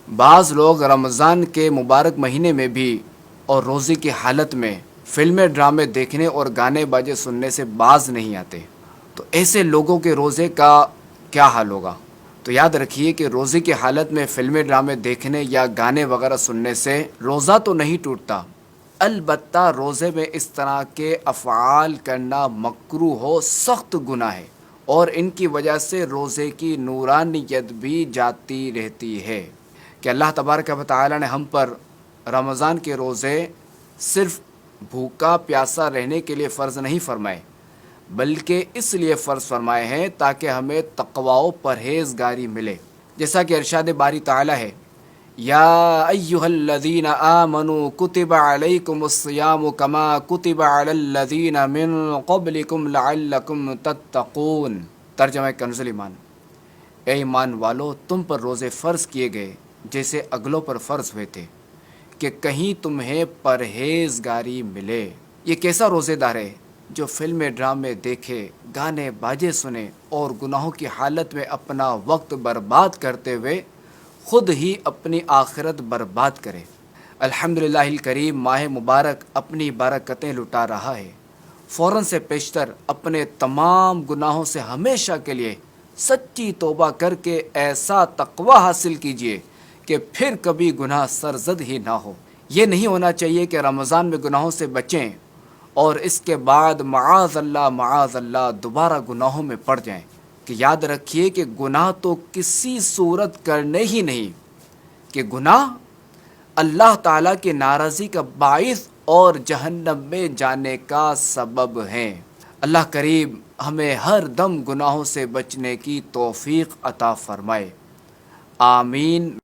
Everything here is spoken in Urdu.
بعض لوگ رمضان کے مبارک مہینے میں بھی اور روزے کی حالت میں فلمیں ڈرامے دیکھنے اور گانے باجے سننے سے باز نہیں آتے، تو ایسے لوگوں کے روزے کا کیا حال ہوگا؟ تو یاد رکھیے کہ روزے کی حالت میں فلمیں ڈرامے دیکھنے یا گانے وغیرہ سننے سے روزہ تو نہیں ٹوٹتا، البتہ روزے میں اس طرح کے افعال کرنا مکروہ ہو سخت گناہ ہے، اور ان کی وجہ سے روزے کی نورانیت بھی جاتی رہتی ہے کہ اللہ تبارک و تعالی نے ہم پر رمضان کے روزے صرف بھوکا پیاسا رہنے کے لیے فرض نہیں فرمائے، بلکہ اس لیے فرض فرمائے ہیں تاکہ ہمیں تقوی و پرہیزگاری ملے، جیسا کہ ارشاد باری تعالی ہے، یا ایہا الذین آمنوا کتب علیکم الصیام کما کتب علی الذین من قبلکم لعلکم تتقون۔ ترجمہ کنز ایمان، اے ایمان والو، تم پر روزے فرض کیے گئے جیسے اگلوں پر فرض ہوئے تھے کہ کہیں تمہیں پرہیزگاری ملے۔ یہ کیسا روزے دار ہے جو فلمیں ڈرامے دیکھے، گانے باجے سنے اور گناہوں کی حالت میں اپنا وقت برباد کرتے ہوئے خود ہی اپنی آخرت برباد کرے۔ الحمدللہ الکریم، ماہ مبارک اپنی برکتیں لٹا رہا ہے، فوراً سے پیشتر اپنے تمام گناہوں سے ہمیشہ کے لیے سچی توبہ کر کے ایسا تقوی حاصل کیجئے کہ پھر کبھی گناہ سرزد ہی نہ ہو۔ یہ نہیں ہونا چاہیے کہ رمضان میں گناہوں سے بچیں اور اس کے بعد معاذ اللہ دوبارہ گناہوں میں پڑ جائیں، کہ یاد رکھیے کہ گناہ تو کسی صورت کرنے ہی نہیں، کہ گناہ اللہ تعالیٰ کی ناراضی کا باعث اور جہنم میں جانے کا سبب ہیں۔ اللہ کریم ہمیں ہر دم گناہوں سے بچنے کی توفیق عطا فرمائے، آمین۔